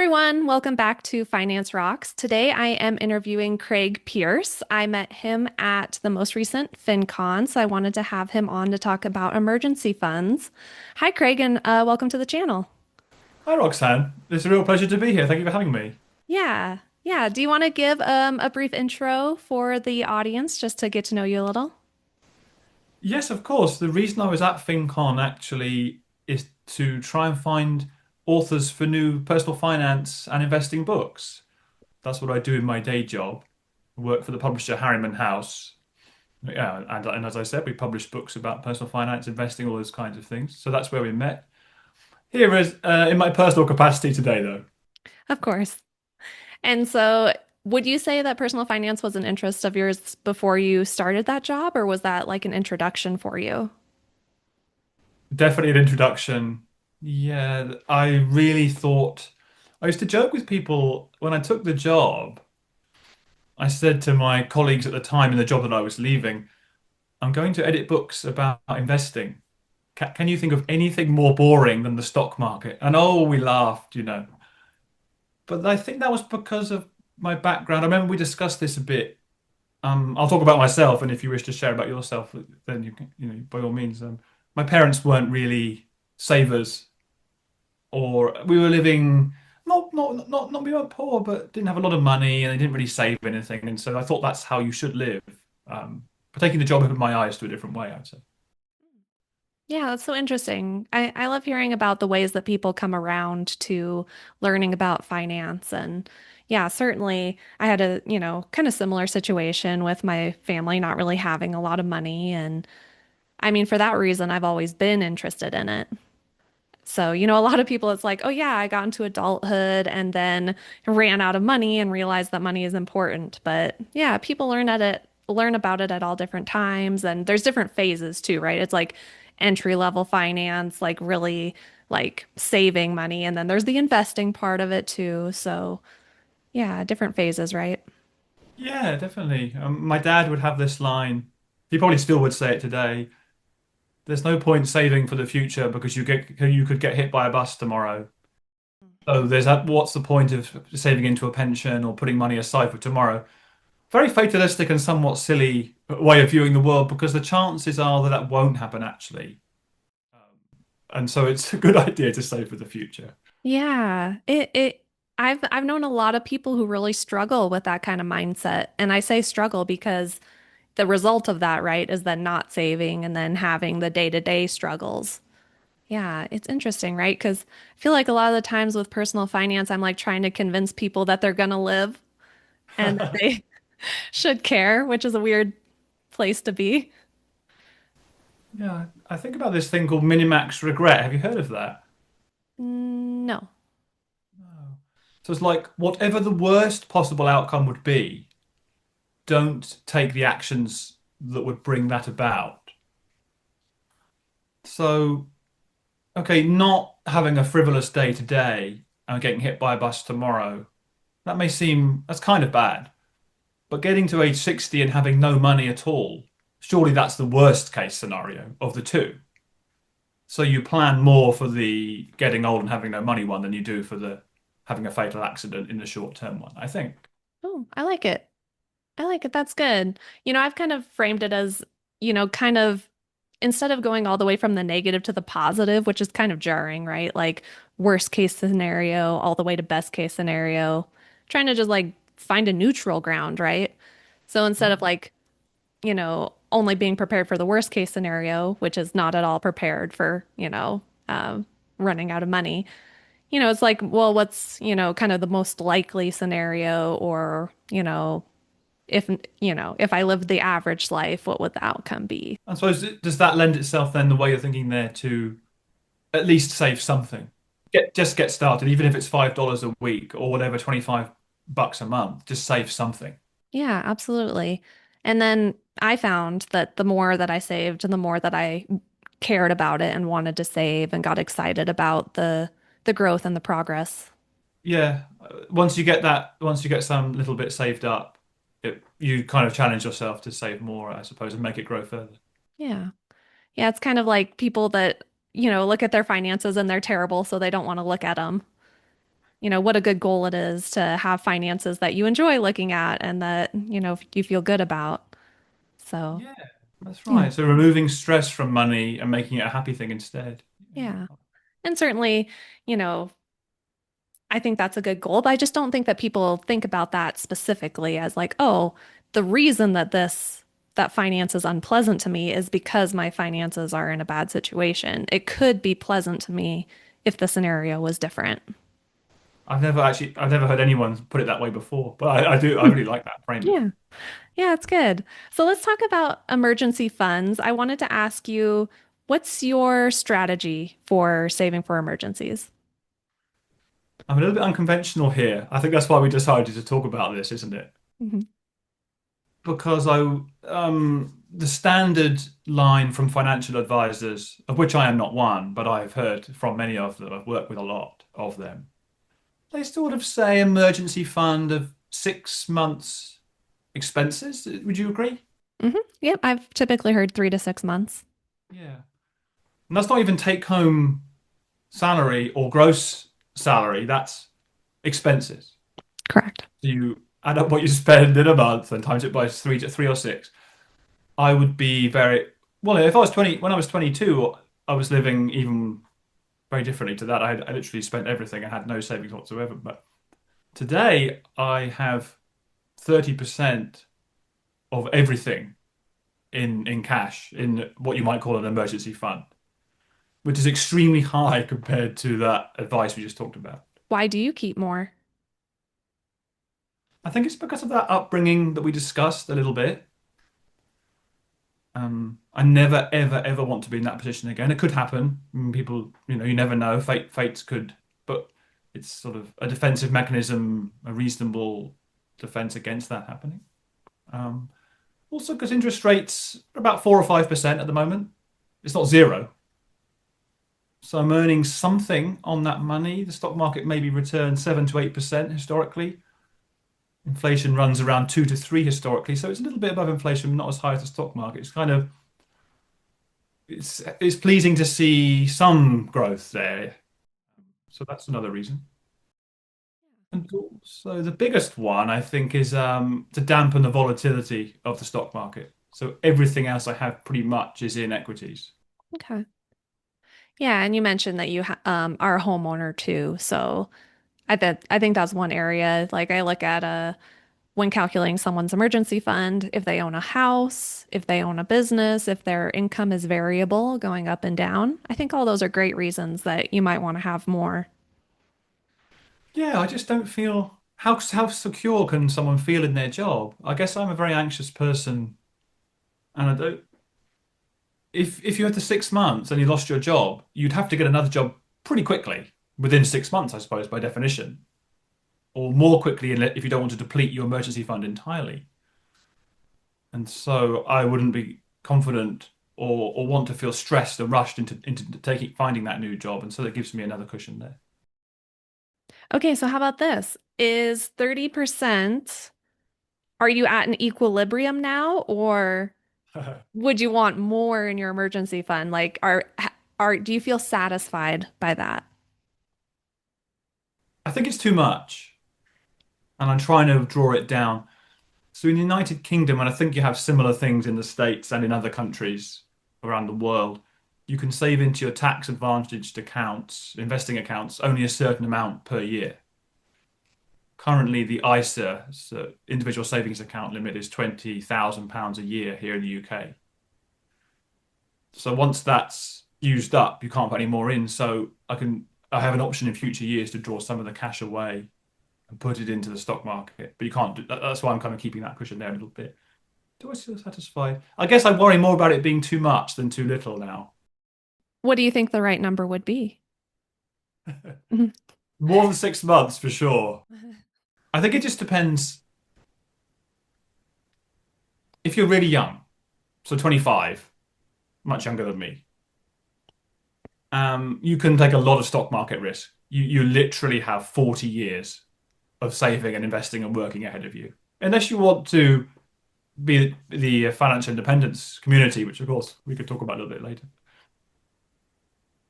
everyone, welcome back to Finance Rocks. Today I am interviewing Craig Pearce. I met him at the most recent FinCon, so I wanted to have him on to talk about emergency funds. Hi, Craig, and welcome to the channel. Hi, Roxanne. It's a real pleasure to be here. Thank you for having me. Yeah. Do you want to give a brief intro for the audience just to get to know you a little? Yes, of course. The reason I was at FinCon actually is to try and find authors for new personal finance and investing books. That's what I do in my day job. I work for the publisher Harriman House. Yeah, and as I said, we publish books about personal finance, investing, all those kinds of things. So that's where we met. Here is in my personal capacity today, though. Of course. And so, would you say that personal finance was an interest of yours before you started that job, or was that like an introduction for you? Definitely an introduction. Yeah, I really thought I used to joke with people when I took the job. I said to my colleagues at the time in the job that I was leaving, I'm going to edit books about investing. Can you think of anything more boring than the stock market? And oh, we laughed. But I think that was because of my background. I remember we discussed this a bit. I'll talk about myself, and if you wish to share about yourself, then by all means. My parents weren't really savers, or we were living not we weren't poor, but didn't have a lot of money, and they didn't really save anything. And so I thought that's how you should live. But taking the job opened my eyes to a different way, I'd say. Yeah, that's so interesting. I love hearing about the ways that people come around to learning about finance. And yeah, certainly I had a, kind of similar situation with my family not really having a lot of money. And I mean, for that reason, I've always been interested in it. So, a lot of people, it's like, oh yeah, I got into adulthood and then ran out of money and realized that money is important. But yeah, people learn about it at all different times. And there's different phases too, right? It's like entry level finance, like really like saving money. And then there's the investing part of it too. So yeah, different phases, right? Yeah, definitely. My dad would have this line. He probably still would say it today. There's no point saving for the future because you could get hit by a bus tomorrow. So there's that. What's the point of saving into a pension or putting money aside for tomorrow? Very fatalistic and somewhat silly way of viewing the world because the chances are that that won't happen actually. And so it's a good idea to save for the future. Yeah, I've known a lot of people who really struggle with that kind of mindset. And I say struggle because the result of that, right, is then not saving and then having the day-to-day struggles. Yeah, it's interesting, right? Because I feel like a lot of the times with personal finance, I'm like trying to convince people that they're gonna live and that they should care, which is a weird place to be. Yeah, I think about this thing called minimax regret. Have you heard of that? No. No. So it's like whatever the worst possible outcome would be, don't take the actions that would bring that about. So, okay, not having a frivolous day today and getting hit by a bus tomorrow, that's kind of bad. But getting to age 60 and having no money at all, surely that's the worst case scenario of the two. So you plan more for the getting old and having no money one than you do for the having a fatal accident in the short term one, I think. Oh, I like it. I like it. That's good. I've kind of framed it as, kind of instead of going all the way from the negative to the positive, which is kind of jarring, right? Like worst case scenario, all the way to best case scenario, trying to just like find a neutral ground, right? So instead of like, only being prepared for the worst case scenario, which is not at all prepared for, running out of money, it's like, well, what's, kind of the most likely scenario or, if, if I lived the average life, what would the outcome be? I suppose does that lend itself then the way you're thinking there to at least save something? Just get started, even if it's $5 a week or whatever, 25 bucks a month, just save something. Yeah, absolutely. And then I found that the more that I saved and the more that I cared about it and wanted to save and got excited about the growth and the progress. Yeah, once you get some little bit saved up, you kind of challenge yourself to save more, I suppose, and make it grow further. Yeah. Yeah, it's kind of like people that, look at their finances and they're terrible, so they don't want to look at them. what a good goal it is to have finances that you enjoy looking at and that, you feel good about. So, Yeah, that's yeah. right. So removing stress from money and making it a happy thing instead. Yeah. And certainly, you know, I think that's a good goal, but I just don't think that people think about that specifically as like, oh, the reason that finance is unpleasant to me is because my finances are in a bad situation. It could be pleasant to me if the scenario was different. I've never heard anyone put it that way before, but I Hmm. really like that framing. Yeah. Yeah, it's good. So let's talk about emergency funds. I wanted to ask you, what's your strategy for saving for emergencies? I'm a little bit unconventional here. I think that's why we decided to talk about this, isn't it? Mhm. Because the standard line from financial advisors, of which I am not one, but I've heard from many of them, I've worked with a lot of them. They sort of say emergency fund of 6 months expenses. Would you agree? Yep, I've typically heard 3 to 6 months. Yeah. And that's not even take home salary or gross salary, that's expenses. Correct. So you add up what you spend in a month and times it by three or six. I would be very well if I was 20 when I was 22, I was living even very differently to that. I literally spent everything and had no savings whatsoever. But today I have 30% of everything in cash in what you might call an emergency fund, which is extremely high compared to that advice we just talked about. Why do you keep more? I think it's because of that upbringing that we discussed a little bit. I never, ever, ever want to be in that position again. It could happen. People, you never know. Fates could, but it's sort of a defensive mechanism, a reasonable defense against that happening. Um, Also, because interest rates are about 4 or 5% at the moment. It's not zero. So I'm earning something on that money. The stock market maybe returned 7 to 8% historically. Inflation runs around 2 to 3 historically, so it's a little bit above inflation, not as high as the stock market. It's pleasing to see some growth there. So that's another reason. And so the biggest one I think is to dampen the volatility of the stock market. So everything else I have pretty much is in equities. Okay. Yeah, and you mentioned that you are a homeowner too. So I think that's one area. Like I look at when calculating someone's emergency fund, if they own a house, if they own a business, if their income is variable, going up and down. I think all those are great reasons that you might want to have more. Yeah, I just don't feel how secure can someone feel in their job? I guess I'm a very anxious person, and I don't. If you had the 6 months and you lost your job, you'd have to get another job pretty quickly, within 6 months, I suppose, by definition, or more quickly if you don't want to deplete your emergency fund entirely. And so I wouldn't be confident or want to feel stressed or rushed into taking finding that new job, and so that gives me another cushion there. Okay, so how about this? Is 30%, are you at an equilibrium now, or would you want more in your emergency fund? Like, do you feel satisfied by that? I think it's too much, and I'm trying to draw it down. So in the United Kingdom, and I think you have similar things in the States and in other countries around the world, you can save into your tax advantaged accounts, investing accounts, only a certain amount per year. Currently, the ISA, so individual savings account limit, is £20,000 a year here in the UK. So once that's used up, you can't put any more in. So I have an option in future years to draw some of the cash away and put it into the stock market. But you can't do that. That's why I'm kind of keeping that cushion there a little bit. Do I feel satisfied? I guess I worry more about it being too much than too little now. What do you think the right number would be? Mhm. More than 6 months for sure. I think it just depends. If you're really young, so 25, much younger than me, you can take a lot of stock market risk. You literally have 40 years of saving and investing and working ahead of you. Unless you want to be the financial independence community, which of course we could talk about a little bit later.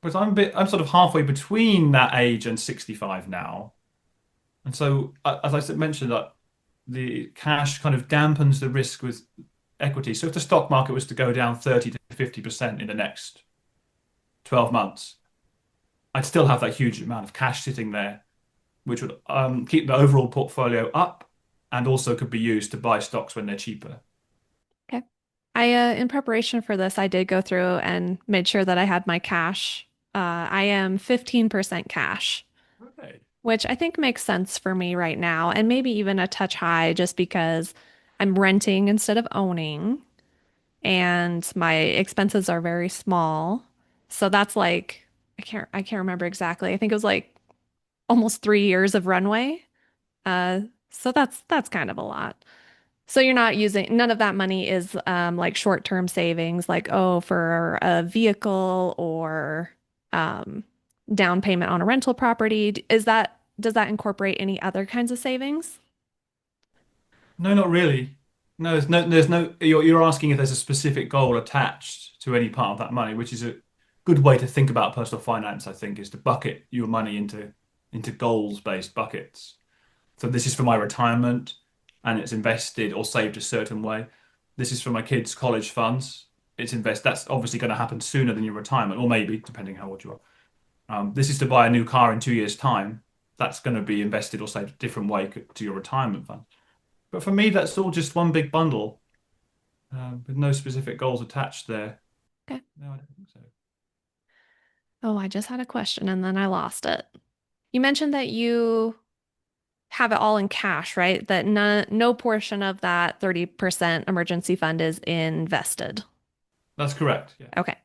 But I'm sort of halfway between that age and 65 now. And so, as I mentioned, that the cash kind of dampens the risk with equity. So if the stock market was to go down 30 to 50% in the next 12 months, I'd still have that huge amount of cash sitting there, which would keep the overall portfolio up and also could be used to buy stocks when they're cheaper. Okay. In preparation for this, I did go through and made sure that I had my cash. I am 15% cash, Okay. which I think makes sense for me right now, and maybe even a touch high just because I'm renting instead of owning, and my expenses are very small. So that's like I can't remember exactly. I think it was like almost 3 years of runway. Uh, so that's kind of a lot. So you're not using none of that money is like short-term savings, like oh, for a vehicle or um, down payment on a rental property. Does that incorporate any other kinds of savings? No, not really. No, there's no, you're asking if there's a specific goal attached to any part of that money, which is a good way to think about personal finance, I think, is to bucket your money into goals-based buckets. So this is for my retirement and it's invested or saved a certain way. This is for my kids' college funds. That's obviously going to happen sooner than your retirement, or maybe, depending how old you are. This is to buy a new car in 2 years' time. That's going to be invested or saved a different way to your retirement fund. But for me, that's all just one big bundle with no specific goals attached there. Okay. No, I don't think so. Oh, I just had a question and then I lost it. You mentioned that you have it all in cash, right? That no portion of that 30% emergency fund is invested. That's correct. Yeah. Okay.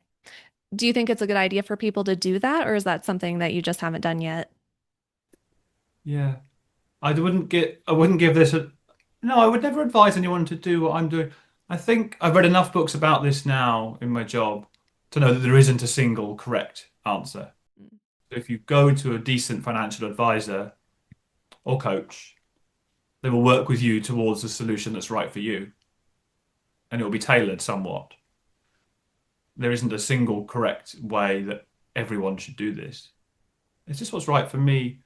Do you think it's a good idea for people to do that, or is that something that you just haven't done yet? Yeah. I wouldn't give this a, no, I would never advise anyone to do what I'm doing. I think I've read enough books about this now in my job to know that there isn't a single correct answer. So if you go to a decent financial advisor or coach, they will work with you towards a solution that's right for you, and it will be tailored somewhat. There isn't a single correct way that everyone should do this. It's just what's right for me.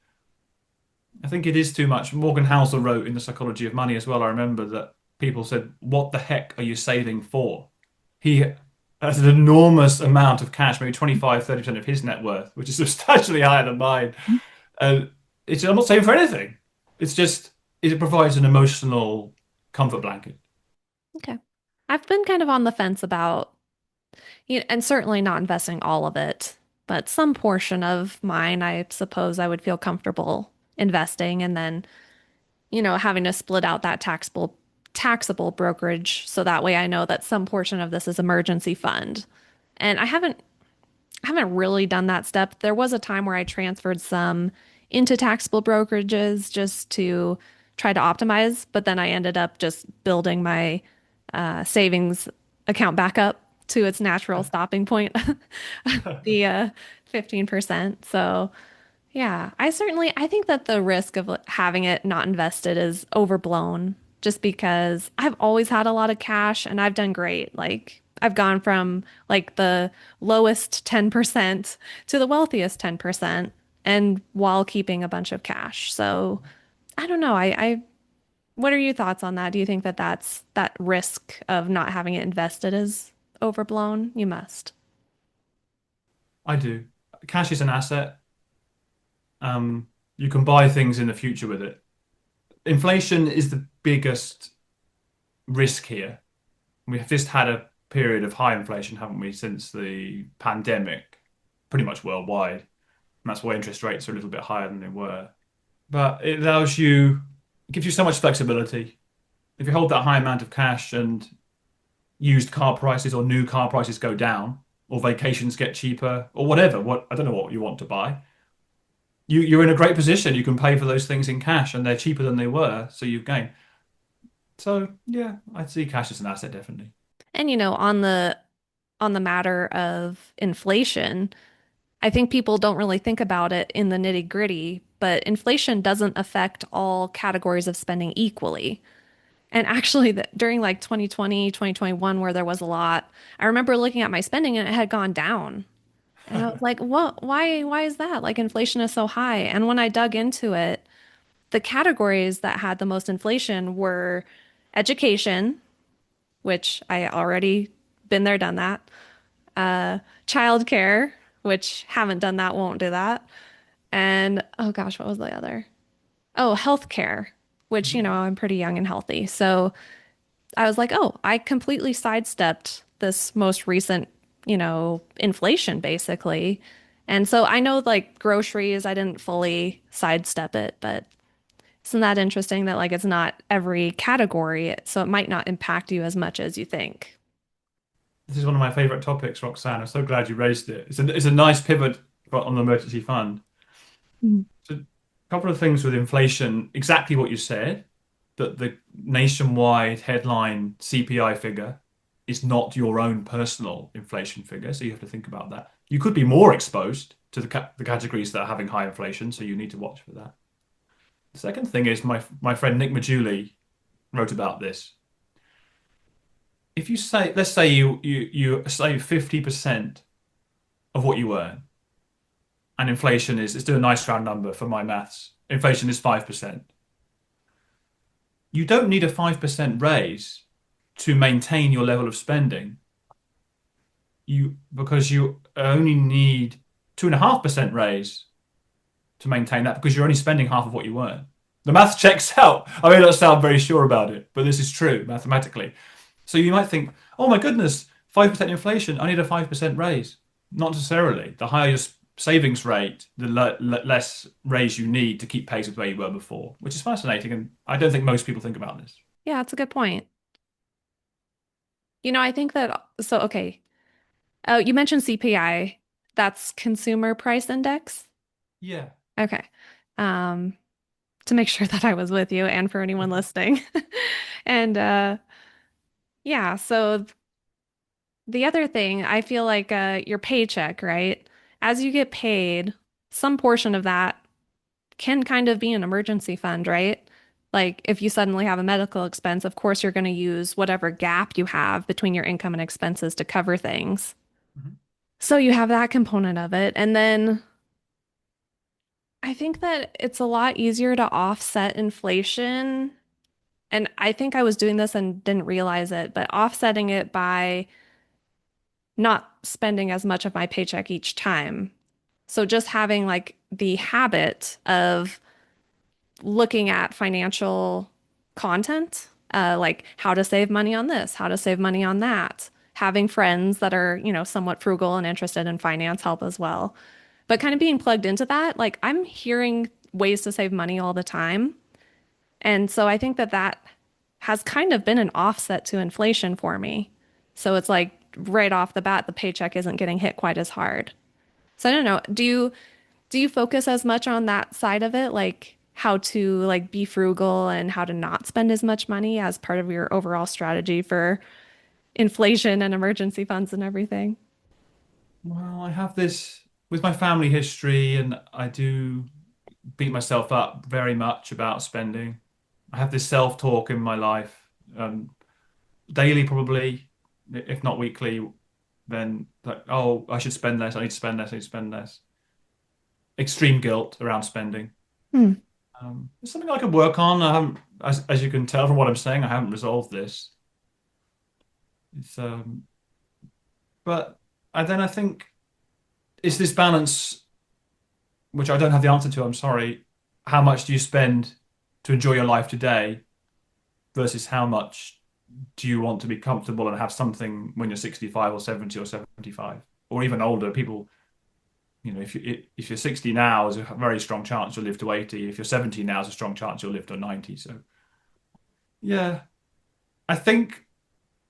I think it is too much. Morgan Housel wrote in The Psychology of Money as well. I remember that people said, "What the heck are you saving for?" He has an enormous amount of cash, maybe 25, 30% of his net worth, which is substantially higher than mine. And I'm not saving for anything. It's just, it provides an emotional comfort blanket. Okay. I've been kind of on the fence about, and certainly not investing all of it, but some portion of mine, I suppose I would feel comfortable investing and then, having to split out that taxable brokerage so that way I know that some portion of this is emergency fund. And I haven't really done that step. There was a time where I transferred some into taxable brokerages just to try to optimize, but then I ended up just building my savings account back up to its natural stopping point, the 15%. So yeah, I think that the risk of having it not invested is overblown just because I've always had a lot of cash and I've done great. Like I've gone from like the lowest 10% to the wealthiest 10% and while keeping a bunch of cash. So I don't know. What are your thoughts on that? Do you think that that risk of not having it invested is overblown? You must. I do. Cash is an asset. You can buy things in the future with it. Inflation is the biggest risk here. We've just had a period of high inflation, haven't we, since the pandemic, pretty much worldwide. And that's why interest rates are a little bit higher than they were. But it gives you so much flexibility. If you hold that high amount of cash and used car prices or new car prices go down, or vacations get cheaper, or whatever, I don't know what you want to buy. You're in a great position. You can pay for those things in cash and they're cheaper than they were, so you've gained. So yeah, I'd see cash as an asset, definitely. And on the matter of inflation, I think people don't really think about it in the nitty-gritty, but inflation doesn't affect all categories of spending equally. And actually, during like 2020, 2021, where there was a lot, I remember looking at my spending and it had gone down. And I was like, what? Why is that? Like inflation is so high. And when I dug into it, the categories that had the most inflation were education, which I already been there, done that. Childcare, which haven't done that, won't do that. And oh gosh, what was the other? Oh, healthcare, which, Mhm. I'm pretty young and healthy. So I was like, oh, I completely sidestepped this most recent, inflation basically. And so I know like groceries, I didn't fully sidestep it, but isn't that interesting that like it's not every category, so it might not impact you as much as you think. This is one of my favorite topics, Roxanne. I'm so glad you raised it. It's a nice pivot on the emergency fund. Mm. So, a couple of things with inflation, exactly what you said, that the nationwide headline CPI figure is not your own personal inflation figure, so you have to think about that. You could be more exposed to the categories that are having high inflation, so you need to watch for that. The second thing is my friend Nick Majuli wrote about this. If you say, let's say you save 50% of what you earn, and inflation is, let's do a nice round number for my maths. Inflation is 5%. You don't need a 5% raise to maintain your level of spending. Because you only need 2.5% raise to maintain that because you're only spending half of what you earn. The math checks out. I may not sound very sure about it, but this is true mathematically. So you might think, oh my goodness, 5% inflation, I need a 5% raise. Not necessarily. The higher your savings rate, the less raise you need to keep pace with where you were before, which is fascinating. And I don't think most people think about this. Yeah, that's a good point. I think that, so okay. You mentioned CPI. That's Consumer Price Index. Yeah. Okay. Um, to make sure that I was with you and for anyone listening. And yeah, so the other thing, I feel like your paycheck, right? As you get paid, some portion of that can kind of be an emergency fund, right? Like if you suddenly have a medical expense, of course you're going to use whatever gap you have between your income and expenses to cover things. Mhm. So you have that component of it. And then I think that it's a lot easier to offset inflation. And I think I was doing this and didn't realize it, but offsetting it by not spending as much of my paycheck each time. So just having like the habit of looking at financial content, like how to save money on this, how to save money on that. Having friends that are, somewhat frugal and interested in finance help as well. But kind of being plugged into that, like I'm hearing ways to save money all the time. And so I think that that has kind of been an offset to inflation for me. So it's like right off the bat, the paycheck isn't getting hit quite as hard. So I don't know. Do you focus as much on that side of it, like how to like be frugal and how to not spend as much money as part of your overall strategy for inflation and emergency funds and everything? Well, I have this with my family history, and I do beat myself up very much about spending. I have this self-talk in my life, daily probably, if not weekly, then like, oh, I should spend less, I need to spend less, I need to spend less. Extreme guilt around spending. Hmm. It's something I could work on. I haven't, as you can tell from what I'm saying, I haven't resolved this. It's, but and then I think it's this balance, which I don't have the answer to, I'm sorry. How much do you spend to enjoy your life today versus how much do you want to be comfortable and have something when you're 65 or 70 or 75 or even older? People, if you're 60 now, there's a very strong chance you'll live to 80. If you're 70 now, there's a strong chance you'll live to 90. So, yeah, I think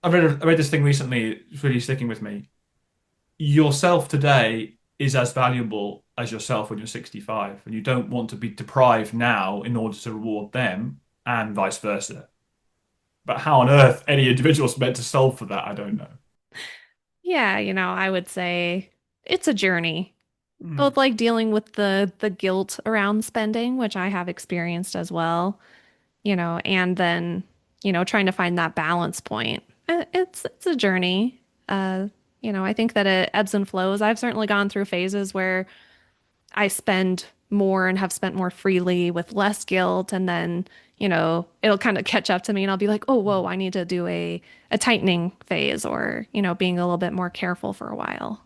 I read this thing recently. It's really sticking with me. Yourself today is as valuable as yourself when you're 65, and you don't want to be deprived now in order to reward them, and vice versa. But how on earth any individual's meant to solve for that, I don't know. Yeah, I would say it's a journey, Hmm. both like dealing with the guilt around spending, which I have experienced as well, and then, trying to find that balance point. It's a journey. Uh, I think that it ebbs and flows. I've certainly gone through phases where I spend more and have spent more freely with less guilt. And then, it'll kind of catch up to me and I'll be like, oh, whoa, I need to do a tightening phase or, being a little bit more careful for a while.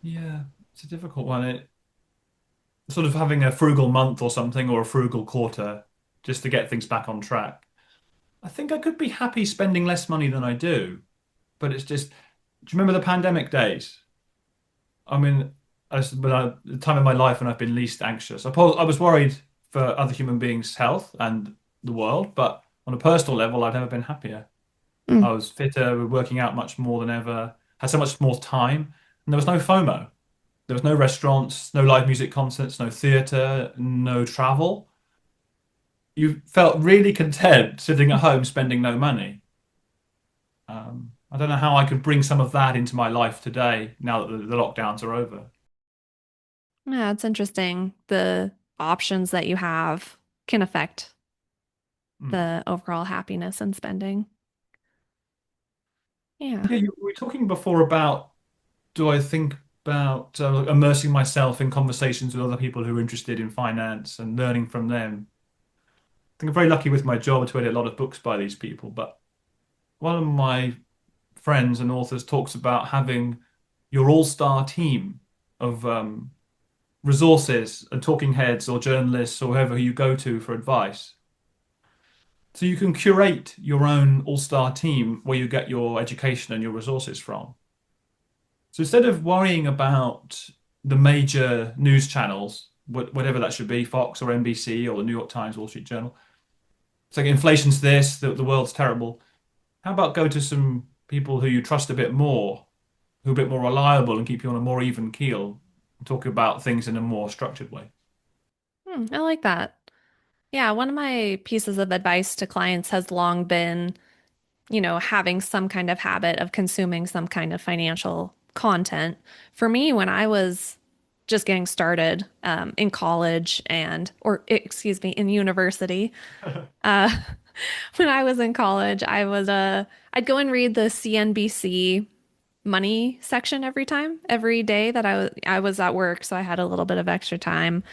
Yeah, it's a difficult one. Sort of having a frugal month or something or a frugal quarter just to get things back on track. I think I could be happy spending less money than I do, but it's just, do you remember the pandemic days? I mean, the time in my life when I've been least anxious. I was worried for other human beings' health and the world, but on a personal level, I've never been happier. Mm. I was fitter, working out much more than ever, had so much more time, and there was no FOMO. There was no restaurants, no live music concerts, no theatre, no travel. You felt really content sitting at home spending no money. I don't know how I could bring some of that into my life today now that the lockdowns are over. Yeah, it's interesting. The options that you have can affect Hmm. the overall happiness and spending. Yeah. Yeah, you we were talking before about do I think about immersing myself in conversations with other people who are interested in finance and learning from them. I think I'm very lucky with my job to edit a lot of books by these people, but one of my friends and authors talks about having your all-star team of resources and talking heads or journalists or whoever you go to for advice. So you can curate your own all-star team where you get your education and your resources from. So instead of worrying about the major news channels, whatever that should be, Fox or NBC or the New York Times, Wall Street Journal, it's like inflation's this, the world's terrible. How about go to some people who you trust a bit more, who are a bit more reliable and keep you on a more even keel, and talk about things in a more structured way? I like that. Yeah, one of my pieces of advice to clients has long been, having some kind of habit of consuming some kind of financial content. For me, when I was just getting started in college or excuse me, in university, uh, when I was in college, I'd go and read the CNBC money section every day that I was at work, so I had a little bit of extra time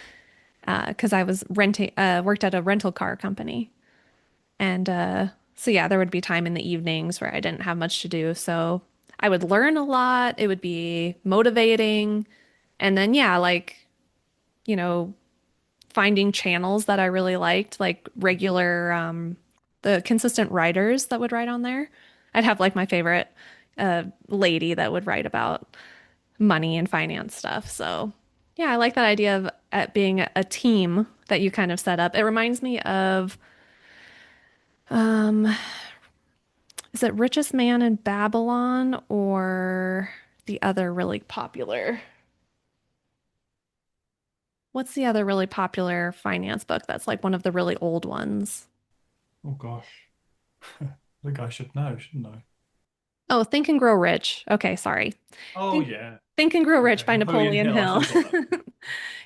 because I was worked at a rental car company. And so, yeah, there would be time in the evenings where I didn't have much to do. So I would learn a lot. It would be motivating. And then, yeah, you know, finding channels that I really liked, like the consistent writers that would write on there. I'd have like my favorite lady that would write about money and finance stuff. So, yeah, I like that idea of it being a team that you kind of set up. It reminds me of um, is it Richest Man in Babylon or the other really popular? What's the other really popular finance book that's like one of the really old ones? Oh gosh, I think I should know, shouldn't I? Oh, Think and Grow Rich. Okay, sorry. Oh Think yeah. Think and Grow Rich Okay. by Napoleon Napoleon Hill. I Hill. should have got that one.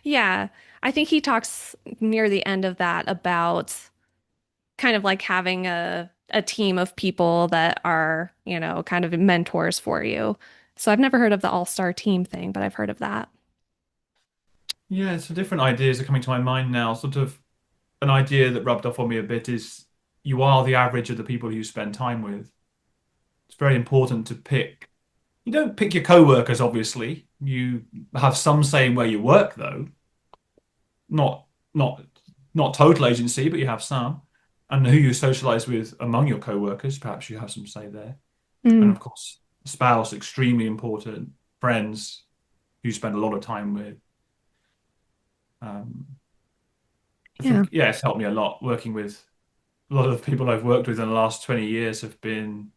Yeah, I think he talks near the end of that about kind of like having a team of people that are, kind of mentors for you. So I've never heard of the all-star team thing, but I've heard of that. Yeah, so different ideas are coming to my mind now. Sort of an idea that rubbed off on me a bit is you are the average of the people you spend time with. It's very important to pick. You don't pick your co-workers, obviously. You have some say in where you work, though. Not not not total agency, but you have some. And who you socialize with among your co-workers, perhaps you have some say there. And Mm, of course, spouse, extremely important. Friends who you spend a lot of time with. Um, I yeah. think, yeah, it's helped me a lot working with a lot of people I've worked with in the last 20 years have been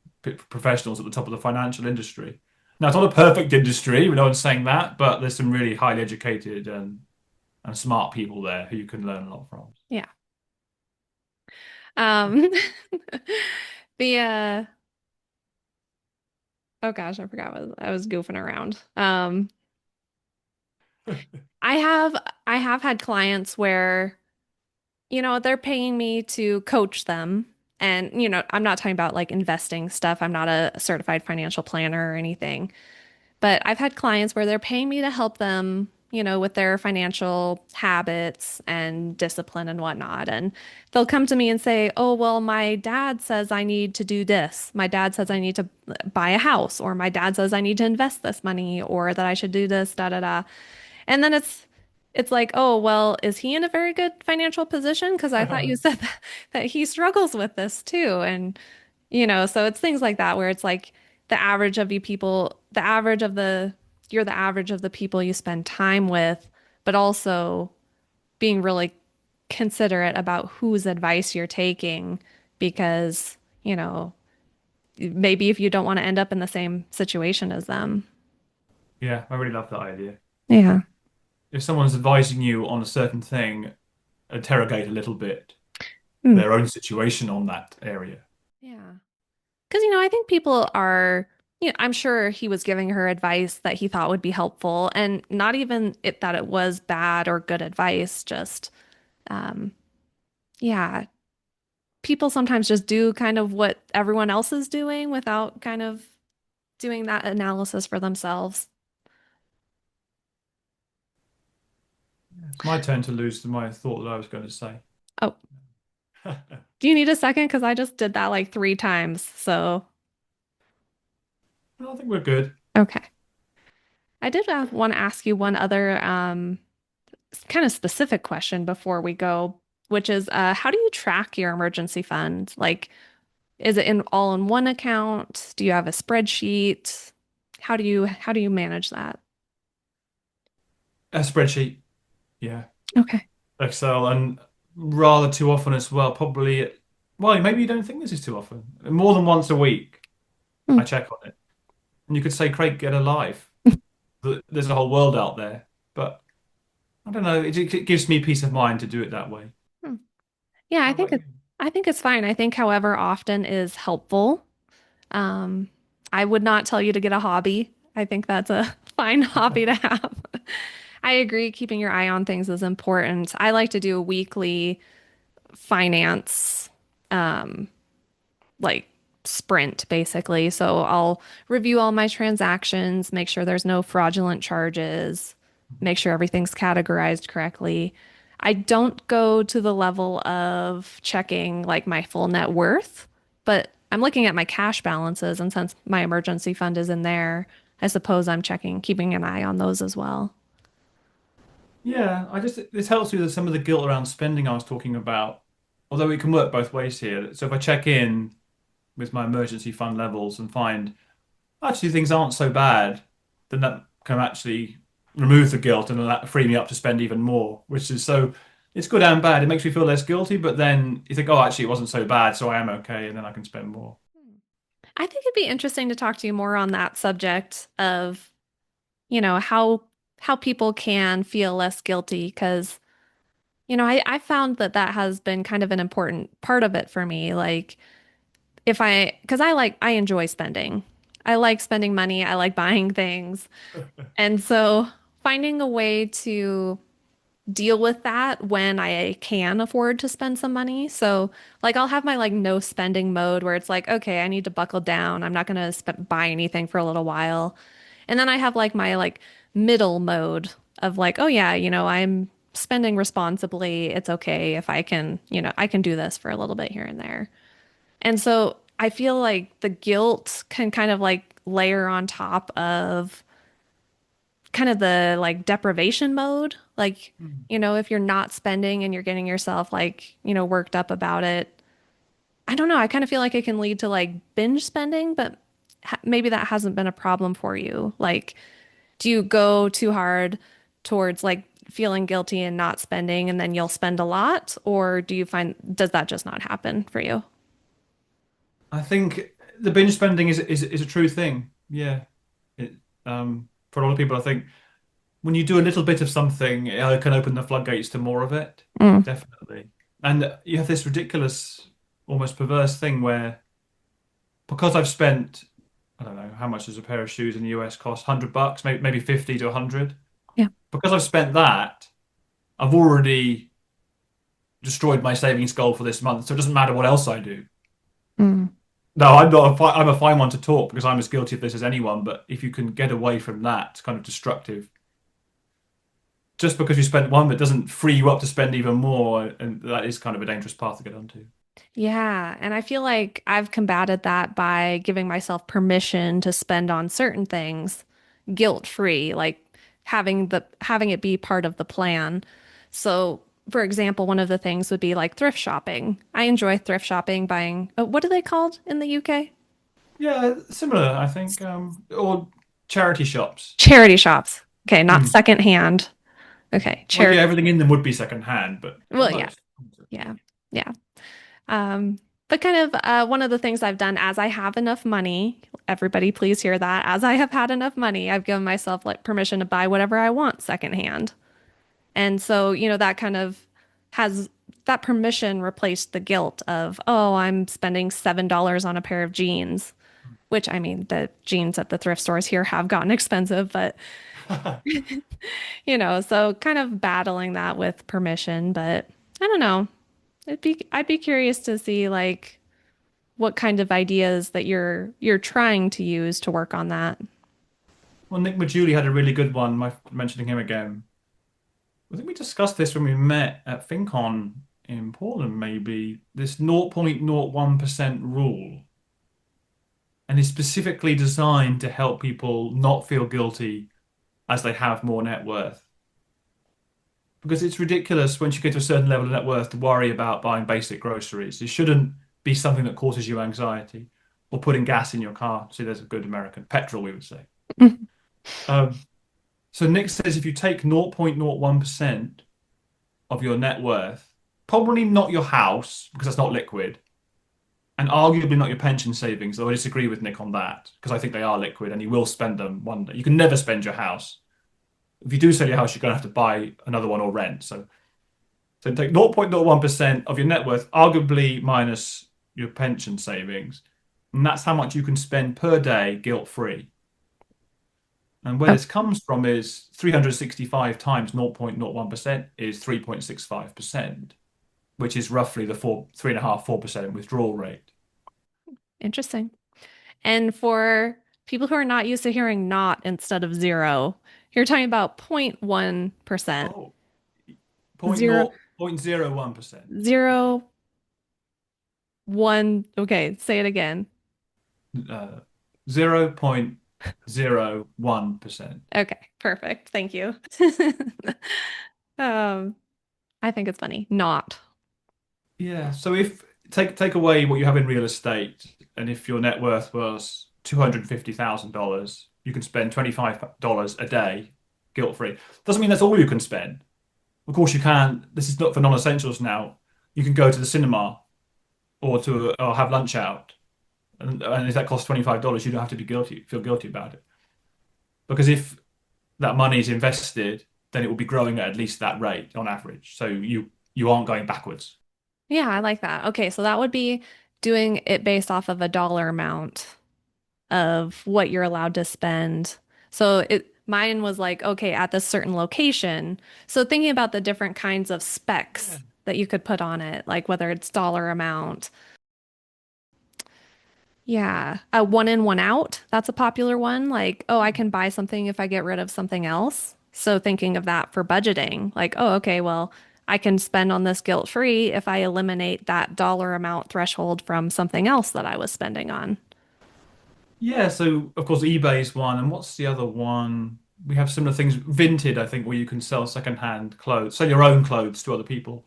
professionals at the top of the financial industry. Now, it's not a perfect industry, no one's saying that, but there's some really highly educated and smart people there who you can learn a lot from. Yeah. Um, the oh gosh, I forgot what I was goofing around. I have I have had clients where, they're paying me to coach them. And, I'm not talking about like investing stuff. I'm not a certified financial planner or anything. But I've had clients where they're paying me to help them with their financial habits and discipline and whatnot. And they'll come to me and say, "Oh, well, my dad says I need to do this. My dad says I need to buy a house, or my dad says I need to invest this money, or that I should do this, da da da." And then it's like, "Oh, well, is he in a very good financial position? Because I thought you said that he struggles with this too." And so it's things like that where it's like the average of you people, the average of the, you're the average of the people you spend time with, but also being really considerate about whose advice you're taking because, maybe if you don't want to end up in the same situation as them. Yeah, I really love that idea. Yeah. If someone's advising you on a certain thing, interrogate a little bit Hmm. their own situation on that area. Yeah. Because, I think people are, I'm sure he was giving her advice that he thought would be helpful, and not even that it was bad or good advice, just, um, yeah, people sometimes just do kind of what everyone else is doing without kind of doing that analysis for themselves. It's my turn to lose my thought that I was going to say. Oh, I do you need a second? Because I just did that like 3 times. So, think we're good. okay. I did want to ask you one other kind of specific question before we go, which is how do you track your emergency fund? Like, is it in all in one account? Do you have a spreadsheet? How do you manage that? A spreadsheet, yeah. Okay. Excel, and rather too often as well. Probably, well, maybe you don't think this is too often. More than once a week, Hmm. I check on it. And you could say, Craig, get a life. There's a whole world out there. But I don't know. It gives me peace of mind to do it that way. Hmm. Yeah, I How think about it, you? I think it's fine. I think however often is helpful. Um, I would not tell you to get a hobby. I think that's a fine hobby to have. I agree, keeping your eye on things is important. I like to do a weekly finance um like sprint basically. So I'll review all my transactions, make sure there's no fraudulent charges, make sure everything's categorized correctly. I don't go to the level of checking like my full net worth, but I'm looking at my cash balances, and since my emergency fund is in there, I suppose I'm keeping an eye on those as well. Yeah, this helps me with some of the guilt around spending I was talking about. Although it can work both ways here. So if I check in with my emergency fund levels and find actually things aren't so bad, then that can actually remove the guilt and that free me up to spend even more, which is so it's good and bad. It makes me feel less guilty, but then you think, oh, actually, it wasn't so bad, so I am okay, and then I can spend more. I think it'd be interesting to talk to you more on that subject of, how people can feel less guilty because, I found that that has been kind of an important part of it for me. Like because I enjoy spending. I like spending money. I like buying things. And so finding a way to deal with that when I can afford to spend some money. So, like, I'll have my like no spending mode where it's like, okay, I need to buckle down. I'm not going to buy anything for a little while. And then I have like my like middle mode of like, oh yeah, I'm spending responsibly. It's okay if I can do this for a little bit here and there. And so I feel like the guilt can kind of like layer on top of kind of the like deprivation mode. Like, Hmm. if you're not spending and you're getting yourself like, worked up about it. I don't know. I kind of feel like it can lead to like binge spending, but maybe that hasn't been a problem for you. Like, do you go too hard towards like feeling guilty and not spending and then you'll spend a lot? Or does that just not happen for you? I think the binge spending is a true thing. Yeah, it for a lot of people, I think when you do a little bit of something, it can open the floodgates to more of it. Mm, Definitely. And you have this ridiculous, almost perverse thing where because I've spent, I don't know, how much does a pair of shoes in the US cost? $100, maybe 50 to 100. yeah. Because I've spent that, I've already destroyed my savings goal for this month. So it doesn't matter what else I do. Mm. No, I'm not I'm a fine one to talk because I'm as guilty of this as anyone. But if you can get away from that kind of destructive just because you spent one, that doesn't free you up to spend even more, and that is kind of a dangerous path to get onto. Yeah, and I feel like I've combated that by giving myself permission to spend on certain things guilt-free, like having it be part of the plan. So, for example, one of the things would be like thrift shopping. I enjoy thrift shopping, buying, what are they called in the UK? Yeah, similar, I think, or charity shops. Charity shops. Okay, not Hmm. secondhand. Okay, Well, yeah, charity. everything in them would be second hand, but Well, yeah, most. yeah, yeah. But kind of one of the things I've done as I have enough money, everybody please hear that. As I have had enough money, I've given myself like permission to buy whatever I want secondhand. And so, that kind of has that permission replaced the guilt of, oh, I'm spending $7 on a pair of jeans, which I mean, the jeans at the thrift stores here have gotten expensive, but so kind of battling that with permission, but I don't know. I'd be curious to see like what kind of ideas that you're trying to use to work on that. Well, Nick Majuli had a really good one, mentioning him again. I think we discussed this when we met at FinCon in Portland, maybe, this 0.01% rule. And is specifically designed to help people not feel guilty as they have more net worth. Because it's ridiculous once you get to a certain level of net worth to worry about buying basic groceries. It shouldn't be something that causes you anxiety or putting gas in your car. See, there's a good American petrol, we would say. Um, so Nick says if you take 0.01% of your net worth, probably not your house because that's not liquid, and arguably not your pension savings, though I disagree with Nick on that because I think they are liquid and you will spend them one day. You can never spend your house. If you do sell your house, you're going to have to buy another one or rent. So take 0.01% of your net worth, arguably minus your pension savings, and that's how much you can spend per day guilt free. And where Oh, this comes from is 365 times 0.01% is 3.65%, which is roughly the 3.5%, 4% withdrawal rate. interesting. And for people who are not used to hearing not instead of zero, you're talking about 0.1%. Oh, Zero, 0.01%. 0.01. Okay, say it again. 0.01%. Okay, perfect. Thank you. Um, I think it's funny. Not. Yeah. So if take away what you have in real estate, and if your net worth was $250,000, you can spend $25 a day guilt free. Doesn't mean that's all you can spend. Of course, you can. This is not for non-essentials now. You can go to the cinema or have lunch out, and if that costs $25, you don't have to feel guilty about it. Because if that money is invested, then it will be growing at least that rate on average. So you aren't going backwards. Yeah, I like that. Okay, so that would be doing it based off of a dollar amount of what you're allowed to spend. So it mine was like, okay, at this certain location. So thinking about the different kinds of Yeah. specs that you could put on it, like whether it's dollar amount. Yeah, a one in, one out. That's a popular one. Like, oh, I can buy something if I get rid of something else. So thinking of that for budgeting, like, oh, okay, well, I can spend on this guilt free if I eliminate that dollar amount threshold from something else that I was spending on. Yeah, so of course eBay's one, and what's the other one? We have similar things. Vinted, I think, where you can sell secondhand clothes, sell your own clothes to other people.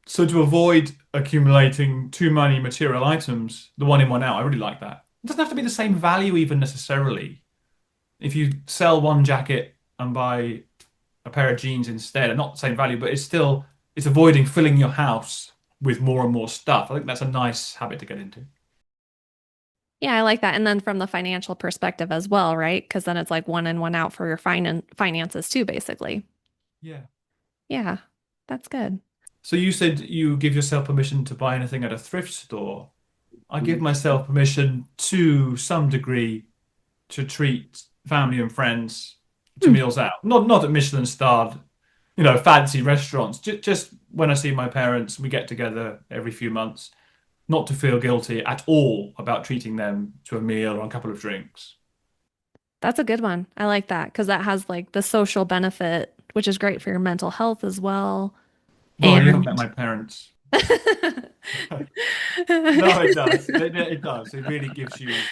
So to avoid accumulating too many material items, the one in, one out, I really like that. It doesn't have to be the same value even necessarily. If you sell one jacket and buy a pair of jeans instead, and not the same value, but it's avoiding filling your house with more and more stuff. I think that's a nice habit to get into. Yeah, I like that. And then from the financial perspective as well, right? Because then it's like one in, one out for your finances too, basically. Yeah. Yeah, that's good. So you said you give yourself permission to buy anything at a thrift store. I give myself permission to some degree to treat family and friends to Hmm. meals out. Not at Michelin starred, fancy restaurants. Just when I see my parents, we get together every few months, not to feel guilty at all about treating them to a meal or a couple of drinks. That's a good one. I like that because that has like the social benefit which is great for your mental health as well. Well, you haven't met And my parents. No, it does. It does. It really gives you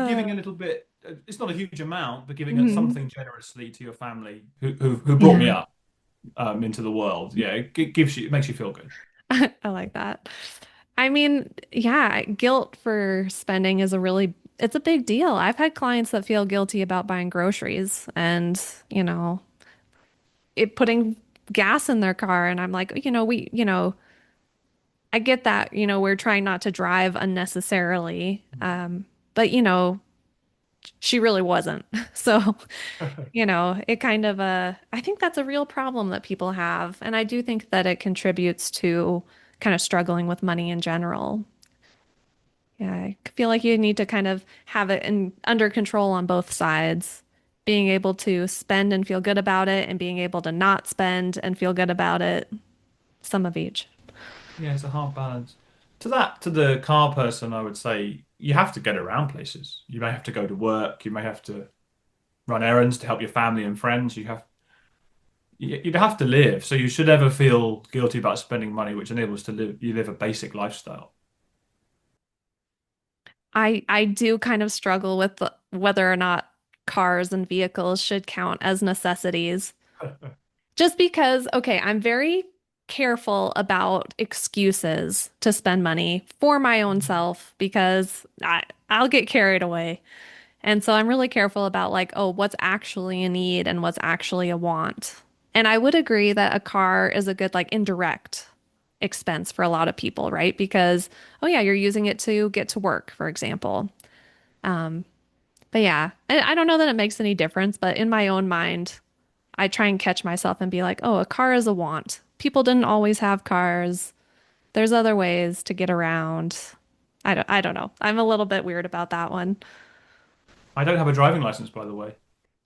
giving a little bit. It's not a huge amount, but giving it mhm. something generously to your family who brought me Yeah, up into the world. Yeah, it gives you, it makes you feel good. I like that. I mean, yeah, guilt for spending is it's a big deal. I've had clients that feel guilty about buying groceries and, you know, putting gas in their car. And I'm like, I get that, we're trying not to drive unnecessarily. But, she really wasn't. So, it kind of, I think that's a real problem that people have. And I do think that it contributes to kind of struggling with money in general. Yeah, I feel like you need to kind of have it under control on both sides. Being able to spend and feel good about it, and being able to not spend and feel good about it. Some of each. Yeah, it's a hard balance. To the car person, I would say you have to get around places. You may have to go to work. You may have to run errands to help your family and friends. You'd have to live. So you should never feel guilty about spending money, which enables to live a basic lifestyle. I do kind of struggle with whether or not cars and vehicles should count as necessities. Just because, okay, I'm very careful about excuses to spend money for my own self because I'll get carried away. And so I'm really careful about like, oh, what's actually a need and what's actually a want. And I would agree that a car is a good like indirect expense for a lot of people, right? Because, oh yeah, you're using it to get to work, for example. But yeah, I don't know that it makes any difference, but in my own mind, I try and catch myself and be like, oh, a car is a want. People didn't always have cars. There's other ways to get around. I don't know. I'm a little bit weird about that one. I don't have a driving license, by the way.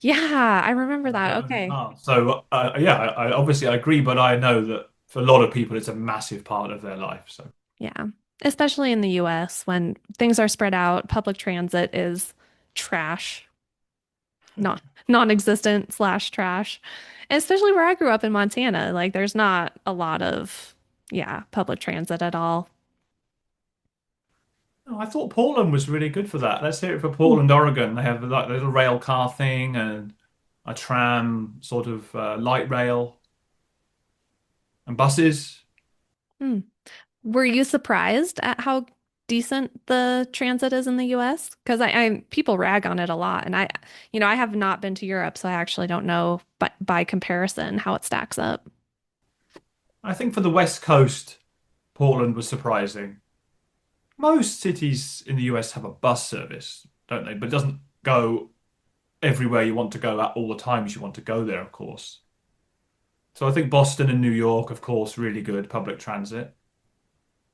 Yeah, I remember I that. don't own a Okay. car. So yeah, I obviously I agree, but I know that for a lot of people, it's a massive part of their life. So Yeah. Especially in the US when things are spread out, public transit is trash, not non-existent slash trash. And especially where I grew up in Montana, like there's not a lot of, yeah, public transit at all. oh, I thought Portland was really good for that. Let's hear it for Hmm. Portland, Oregon. They have like a little rail car thing and a tram, sort of light rail and buses. Hmm. Were you surprised at how decent the transit is in the US? Because people rag on it a lot, and I have not been to Europe, so I actually don't know by comparison how it stacks up. I think for the West Coast, Portland was surprising. Most cities in the US have a bus service, don't they? But it doesn't go everywhere you want to go at all the times you want to go there, of course. So I think Boston and New York, of course, really good public transit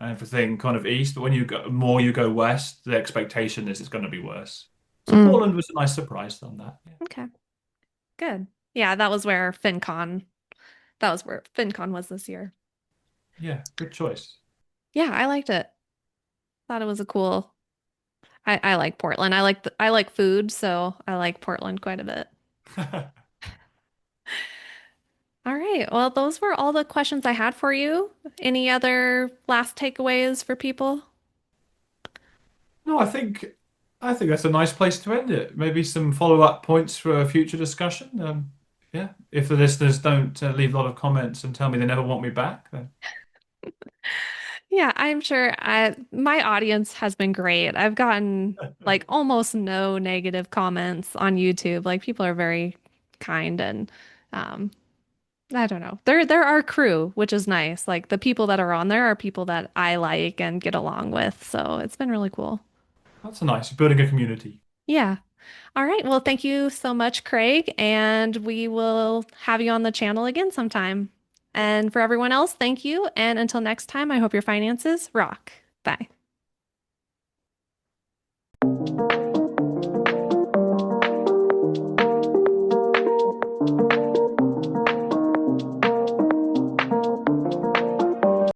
and everything kind of east. But when you go more you go west, the expectation is it's going to be worse. So Mm. Portland was a nice surprise on that. Yeah, Okay, good. Yeah, that was where FinCon was this year. yeah, good choice. Yeah, I liked it. Thought it was a cool. I like Portland. I like food, so I like Portland quite a bit. All right. Well, those were all the questions I had for you. Any other last takeaways for people? No, I think that's a nice place to end it. Maybe some follow-up points for a future discussion. Yeah, if the listeners don't leave a lot of comments and tell me they never want me back, then Yeah, I'm sure my audience has been great. I've gotten like almost no negative comments on YouTube. Like people are very kind and um I don't know. They're our crew, which is nice. Like the people that are on there are people that I like and get along with. So it's been really cool. that's nice. Building a community. Yeah. All right. Well, thank you so much, Craig, and we will have you on the channel again sometime. And for everyone else, thank you. And until next time, I hope your finances rock. Bye.